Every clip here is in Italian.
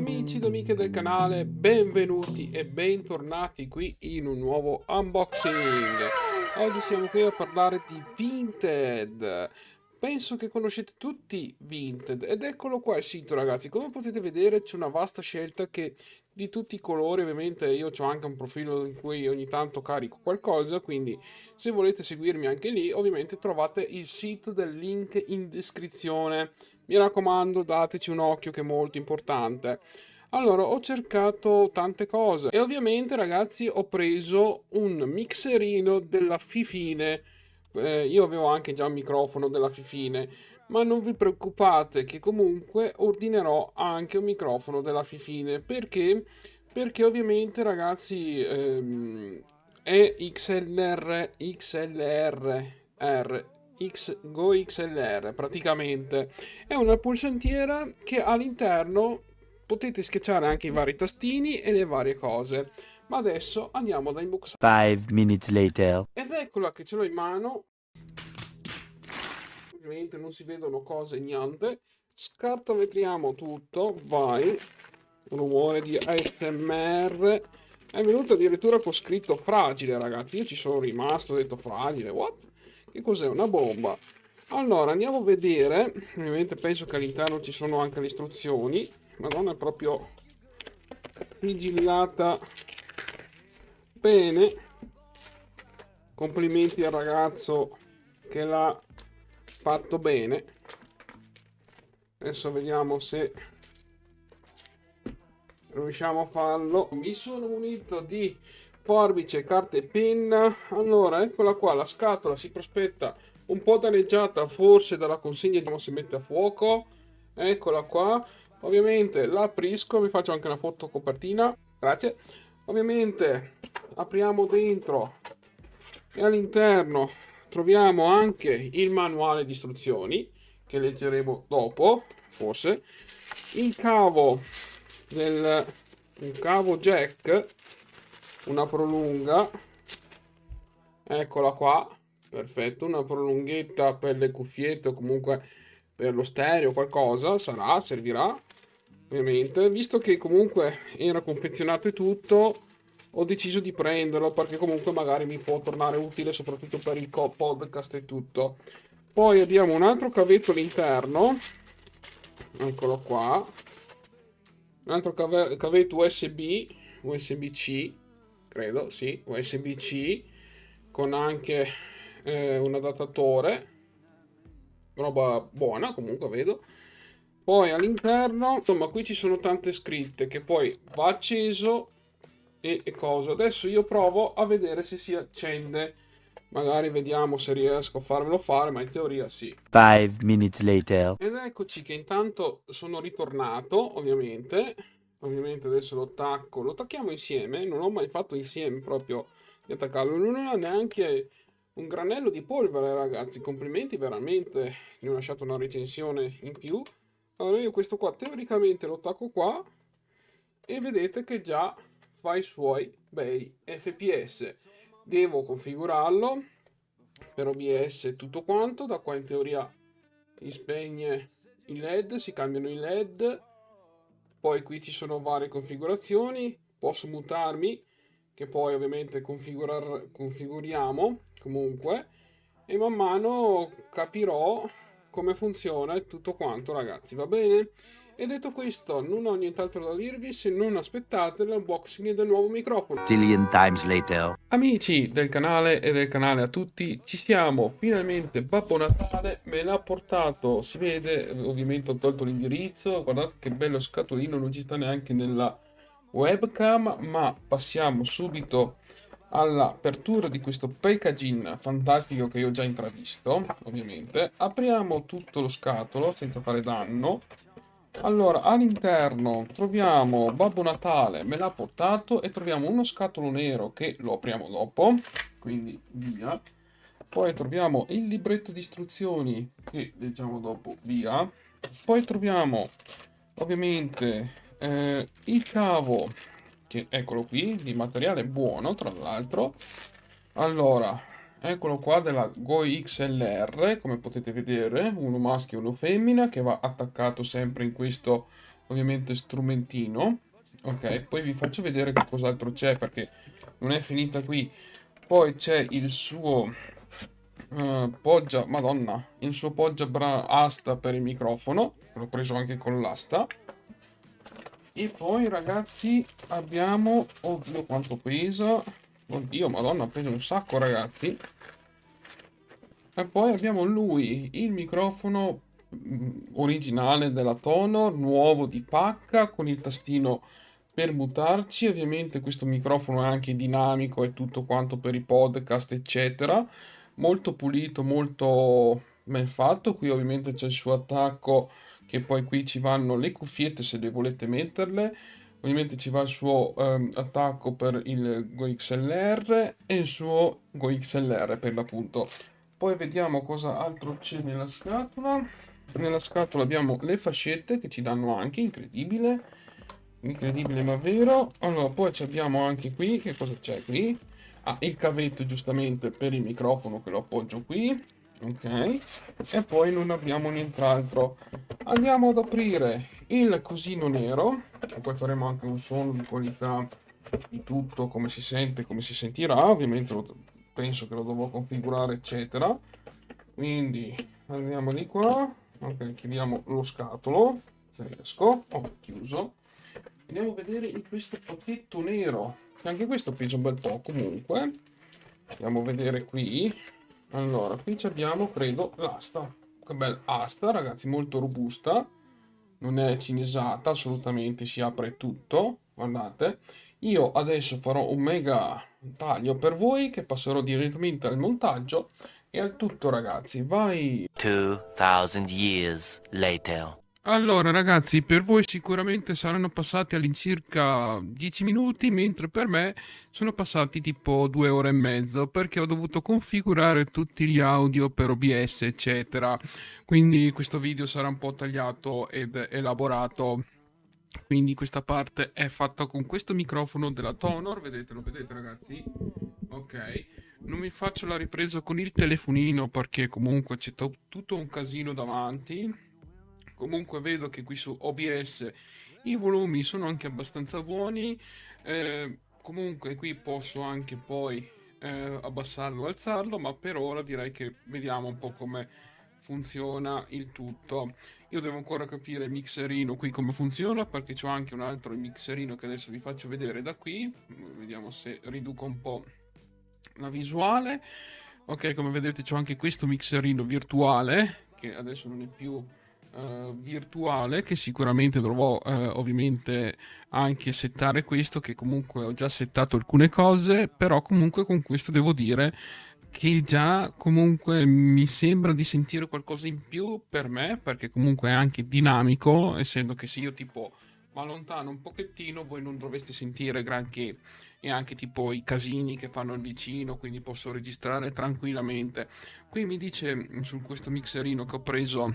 Amici ed amiche del canale, benvenuti e bentornati qui in un nuovo unboxing. Oggi siamo qui a parlare di Vinted. Penso che conoscete tutti Vinted ed eccolo qua il sito, ragazzi. Come potete vedere c'è una vasta scelta di tutti i colori. Ovviamente io ho anche un profilo in cui ogni tanto carico qualcosa, quindi se volete seguirmi anche lì ovviamente trovate il sito del link in descrizione. Mi raccomando, dateci un occhio che è molto importante. Allora, ho cercato tante cose e ovviamente, ragazzi, ho preso un mixerino della Fifine. Io avevo anche già un microfono della Fifine, ma non vi preoccupate che comunque ordinerò anche un microfono della Fifine. Perché? Perché ovviamente, ragazzi, è Go XLR praticamente. È una pulsantiera che all'interno potete schiacciare anche i vari tastini e le varie cose. Ma adesso andiamo da inbox. 5 minutes later. Ed eccola che ce l'ho in mano. Ovviamente non si vedono cose, niente. Scartavetriamo tutto, vai. Un rumore di ASMR. È venuto addirittura con scritto fragile, ragazzi. Io ci sono rimasto, ho detto fragile, what? Che cos'è? Una bomba. Allora, andiamo a vedere. Ovviamente penso che all'interno ci sono anche le istruzioni. Madonna, è proprio sigillata bene. Complimenti al ragazzo che l'ha fatto bene. Adesso vediamo se riusciamo a farlo. Mi sono munito di forbice, carta e penna. Allora, eccola qua, la scatola si prospetta un po' danneggiata, forse dalla consegna, vediamo se mette a fuoco. Eccola qua. Ovviamente la aprisco, vi faccio anche una foto copertina. Grazie. Ovviamente apriamo dentro e all'interno troviamo anche il manuale di istruzioni che leggeremo dopo, forse. Il cavo un cavo jack, una prolunga, eccola qua, perfetto, una prolunghetta per le cuffiette o comunque per lo stereo, qualcosa sarà, servirà ovviamente. Visto che comunque era confezionato e tutto, ho deciso di prenderlo perché comunque magari mi può tornare utile soprattutto per il podcast e tutto. Poi abbiamo un altro cavetto all'interno, eccolo qua, un altro cavetto USB-C, credo, sì, USB-C, con anche un adattatore, roba buona comunque vedo. Poi all'interno, insomma, qui ci sono tante scritte che poi va acceso e cosa. Adesso io provo a vedere se si accende. Magari vediamo se riesco a farmelo fare, ma in teoria sì. 5 minutes later. Ed eccoci che intanto sono ritornato, ovviamente. Ovviamente adesso lo attacchiamo insieme. Non ho mai fatto insieme proprio di attaccarlo. Non ha neanche un granello di polvere, ragazzi. Complimenti veramente. Mi ho lasciato una recensione in più. Allora io questo qua teoricamente lo attacco qua e vedete che già fa i suoi bei FPS. Devo configurarlo per OBS e tutto quanto. Da qua in teoria si spegne il LED, si cambiano i LED. Poi qui ci sono varie configurazioni. Posso mutarmi, che poi ovviamente configuriamo comunque. E man mano capirò come funziona e tutto quanto, ragazzi, va bene? E detto questo, non ho nient'altro da dirvi se non aspettate l'unboxing del nuovo microfono. Billion times later. Amici del canale e del canale a tutti, ci siamo, finalmente Babbo Natale me l'ha portato, si vede, ovviamente ho tolto l'indirizzo, guardate che bello scatolino, non ci sta neanche nella webcam, ma passiamo subito all'apertura di questo packaging fantastico che io ho già intravisto, ovviamente. Apriamo tutto lo scatolo senza fare danno. Allora, all'interno troviamo Babbo Natale, me l'ha portato e troviamo uno scatolo nero che lo apriamo dopo, quindi via. Poi troviamo il libretto di istruzioni che leggiamo dopo, via. Poi troviamo ovviamente il cavo, che eccolo qui, di materiale buono tra l'altro. Allora, eccolo qua della Go XLR, come potete vedere, uno maschio e uno femmina che va attaccato sempre in questo ovviamente strumentino. Ok, poi vi faccio vedere che cos'altro c'è perché non è finita qui. Poi c'è il suo poggia, madonna, il suo asta per il microfono. L'ho preso anche con l'asta. E poi ragazzi abbiamo, oddio quanto pesa, oddio madonna, pesa un sacco ragazzi. E poi abbiamo lui, il microfono originale della Tonor, nuovo di pacca, con il tastino per mutarci. Ovviamente questo microfono è anche dinamico e tutto quanto per i podcast, eccetera. Molto pulito, molto ben fatto. Qui ovviamente c'è il suo attacco, che poi qui ci vanno le cuffiette se le volete metterle. Ovviamente ci va il suo attacco per il Go XLR e il suo Go XLR per l'appunto. Poi vediamo cosa altro c'è nella scatola. Nella scatola abbiamo le fascette che ci danno anche, incredibile, incredibile ma vero. Allora, poi abbiamo anche qui, che cosa c'è qui? Ah, il cavetto giustamente per il microfono che lo appoggio qui. Ok, e poi non abbiamo nient'altro. Andiamo ad aprire il cosino nero, e poi faremo anche un suono di qualità di tutto, come si sente, come si sentirà. Ovviamente penso che lo dovrò configurare, eccetera. Quindi andiamo di qua. Ok, chiudiamo lo scatolo, se riesco. Oh, chiuso. Andiamo a vedere in questo pacchetto nero, che anche questo pesa un bel po' comunque. Andiamo a vedere qui. Allora, qui abbiamo, credo, l'asta. Che bella asta, ragazzi, molto robusta. Non è cinesata, assolutamente, si apre tutto. Guardate. Io adesso farò un mega taglio per voi che passerò direttamente al montaggio e al tutto, ragazzi. Vai! 2000 years later. Allora, ragazzi, per voi sicuramente saranno passati all'incirca 10 minuti, mentre per me sono passati tipo 2 ore e mezzo, perché ho dovuto configurare tutti gli audio per OBS, eccetera. Quindi questo video sarà un po' tagliato ed elaborato. Quindi questa parte è fatta con questo microfono della Tonor, vedete, lo vedete ragazzi? Ok, non mi faccio la ripresa con il telefonino perché comunque c'è tutto un casino davanti. Comunque vedo che qui su OBS i volumi sono anche abbastanza buoni. Comunque qui posso anche poi abbassarlo o alzarlo, ma per ora direi che vediamo un po' come funziona il tutto. Io devo ancora capire il mixerino qui come funziona perché c'ho anche un altro mixerino che adesso vi faccio vedere da qui. Vediamo se riduco un po' la visuale. Ok, come vedete c'ho anche questo mixerino virtuale che adesso non è più virtuale, che sicuramente dovrò ovviamente anche settare questo, che comunque ho già settato alcune cose, però comunque con questo devo dire che già comunque mi sembra di sentire qualcosa in più per me, perché comunque è anche dinamico, essendo che se io tipo ma allontano un pochettino voi non dovreste sentire granché, e anche tipo i casini che fanno il vicino, quindi posso registrare tranquillamente. Qui mi dice su questo mixerino che ho preso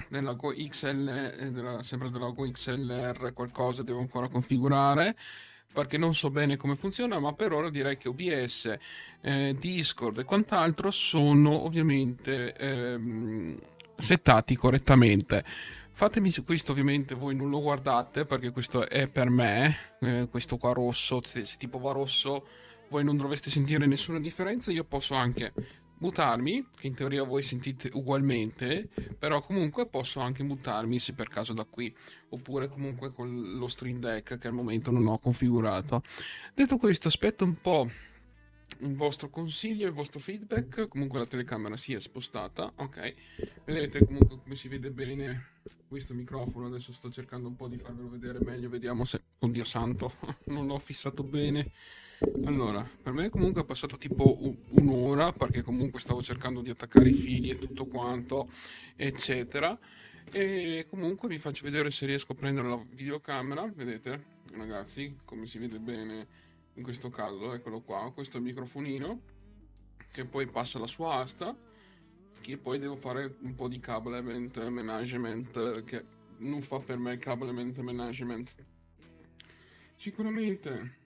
della Go XL, sempre della Go XLR, qualcosa devo ancora configurare perché non so bene come funziona, ma per ora direi che OBS, Discord e quant'altro sono ovviamente settati correttamente. Fatemi su questo, ovviamente voi non lo guardate perché questo è per me, questo qua rosso, se tipo va rosso voi non dovreste sentire nessuna differenza. Io posso anche mutarmi, che in teoria voi sentite ugualmente, però comunque posso anche mutarmi se per caso da qui, oppure comunque con lo Stream Deck che al momento non ho configurato. Detto questo, aspetto un po' il vostro consiglio, il vostro feedback. Comunque la telecamera si è spostata, ok. Vedete comunque come si vede bene questo microfono. Adesso sto cercando un po' di farvelo vedere meglio, vediamo se... Oddio santo, non l'ho fissato bene. Allora, per me comunque è passato tipo un'ora perché comunque stavo cercando di attaccare i fili e tutto quanto, eccetera. E comunque vi faccio vedere se riesco a prendere la videocamera, vedete ragazzi, come si vede bene in questo caso, eccolo qua, questo è il microfonino che poi passa la sua asta, che poi devo fare un po' di cablement management che non fa per me il cablement management. Sicuramente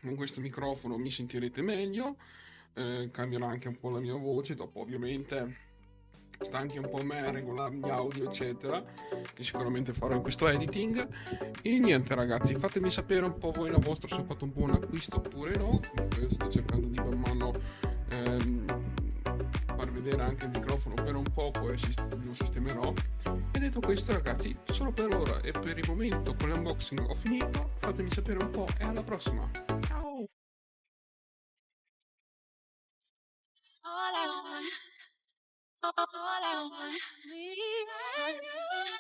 con questo microfono mi sentirete meglio, cambierà anche un po' la mia voce, dopo ovviamente sta anche un po' a me a regolare gli audio eccetera, che sicuramente farò in questo editing. E niente ragazzi, fatemi sapere un po' voi la vostra, se ho fatto un buon acquisto oppure no. Comunque sto cercando di man mano far vedere anche il microfono per un po', poi lo sistemerò. E detto questo ragazzi, solo per ora e per il momento con l'unboxing ho finito, fatemi sapere un po' e alla prossima. Ciao! All I want, all I want, me and you.